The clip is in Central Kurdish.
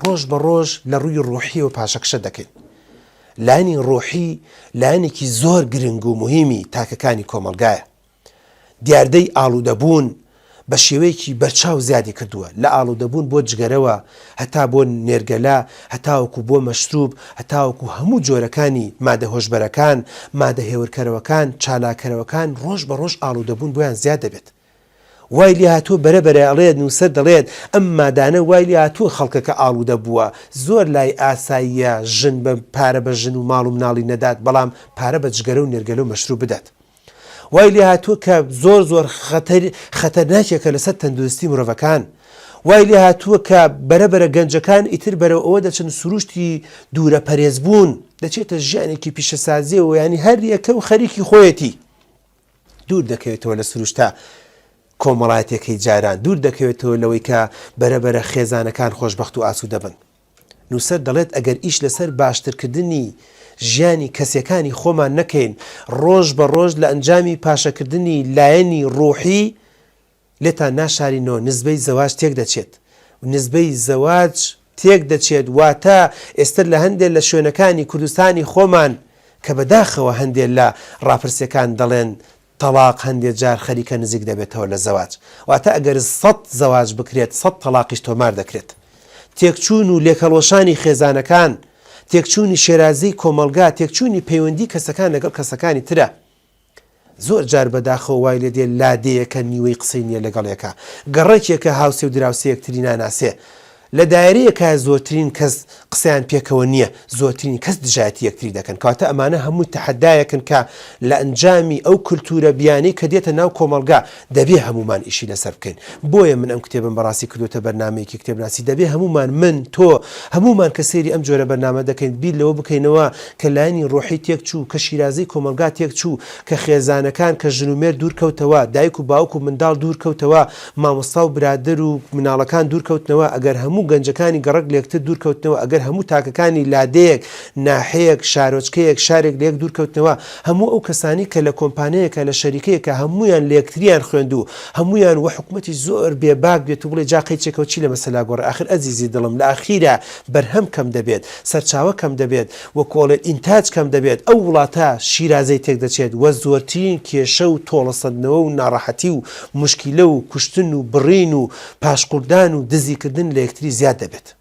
ڕۆژ بە ڕۆژ لە ڕووی ڕوحیەوە پاشەکشە دەکەین. لایەنی ڕۆحی لایەنێکی زۆر گرنگ و مهمی تاکەکانی کۆمەلگایە. دیاردەی ئاڵوودەبوون بە شێوەیەکی بەرچاو زیادی کردووە، لە ئاڵوودەبوون بۆ جگەرەوە هەتا بۆ نێرگەلا، هەتاوەکو بۆ مەشروب، هەتاوەکو هەموو جۆرەکانی مادە هۆشبەرەکان، مادە هێورکەرەوەکان، چالاکەرەوەکان ڕۆژ بە ڕۆژ ئاڵوودەبوون بۆیان زیاد دەبێت. وای لێ هاتووە بەرەبەرە ئەڵێت نووسەر دەڵێت ئەم مادانە وای لێ هاتووە خەڵکەکە ئاڵوودە بووە، زۆر لای ئاساییە ژن بە پارە بە ژن و ماڵ و مناڵی نەدات، بەڵام پارە بە جگەرە و نێرگەلە و مەشروب بدات. وای لێ هاتووە کە زۆر خەتەرناکێکە لەسەر تەندروستی مرۆڤەکان. وای لێ هاتووە کە بەرەبەرە گەنجەکان ئیتر بەرەوە ئەوە دەچن سروشتی دوورە پەرێزبوون، دەچێتە ژیانێکی پیشەسازیەوە، ینی هەر یەکە و خەریکی خۆیەتی. دوور دەکەوێتەوە لە سروشتە کۆمەڵایەتێکی جاران، دوور دەکەوێتەوە لەوەی کە بەرەبەرە خێزانەکان خۆشبەخت و ئاسوودە بن. نووسەر دەڵێت ئەگەر ئیش لەسەر باشترکردنی ژیانی کەسیەکانی خۆمان نەکەین، ڕۆژ بە ڕۆژ لە ئەنجامی پاشەکردنی لایەنی ڕوحی لێتان ناشارینەوە نزبەی زەواج تێک دەچێت. نزبەی زەواج تێک دەچێت، واتە ئێستا لە هەندێک لە شوێنەکانی کوردستانی خۆمان کە بەداخەوە هەندێک لە ڕاپرسیەکان دەڵێن تەلاق هەندێک جار خەریکە نزیک دەبێتەوە لە زەواج، واتە ئەگەر 100 زەواج بکرێت 100 تەلاقیش تۆمار دەکرێت. تێکچوون و لێکەڵۆشانی خێزانەکان، تێکچوونی شێرازی کۆمەلگا، تێکچوونی پەیوەندی کەسەکان لەگەڵ کەسەکانی ترە. زۆر جار بەداخەوە وای لێ دێ لادەیەکە نیوەی قسەی نییە لەگەڵێکە، گەڕێکێکە هاوسێ و دراوسێ یەکتری ناناسێ، لە دایرەیەکە زۆرترین کەس قسەیان پێکەوە نییە، زۆرترین کەس دژایەتی یەکتری دەکەن، کاتە ئەمانە هەموو تەحەدایەکن کە لە ئەنجامی ئەو کولتورە بیانی کە دێتە ناو کۆمەلگا دەبێ هەمومان ئیشی لەسەر بکەین. بۆیە من ئەم کتێبم بەڕاستی کردوتە بەرنامەیەکی کتێبناسی، دەبێ هەمومان، من تۆ هەمومان کە سەیری ئەم جۆرە بەرنامە دەکەین بیر لەوە بکەینەوە کە لایەنی ڕۆحی تێکچوو، کە شیرازەی کۆمەلگا تێکچوو، کە خێزانەکان کە ژنومێر دوورکەوتەوە، دایک و باوک و منداڵ دوورکەوتەوە، مامۆستا و برادر و مناڵەکان دوورکەوتنەوە، ئەگەر هەموو گەنجەکانی گەڕک لێکتر دوورکەوتنەوە، ئەگەر هەموو تاکەکانی لادەیەک، ناحەیەک، شارۆچکەیەک، شارێک لێک دوورکەوتنەوە، هەموو ئەو کەسانی کە لە کۆمپانیەکە لە شەریکەیەکە هەمویان لێکتریان خوێندوو، هەمویان وە حکومەتی زۆر بێباک بێت و بڵێ جا قەیچێکەوە چی لە مەسەلا گۆڕ، ئاخر ئەزیزی دڵم لە ئاخیرە بەرهەم کەم دەبێت، سەرچاوە کەم دەبێت، وە کۆڵێت ئینتاج کەم دەبێت، ئەو وڵاتە شیرازەی تێک دەچێت، وە زۆرترین کێشە و تۆڵەسەندنەوە و ناڕەحەتی و مشکیلە و کوشتن و بڕین و پاشقوردان و دزیکردن لە یەکتری زیاد دەبێت.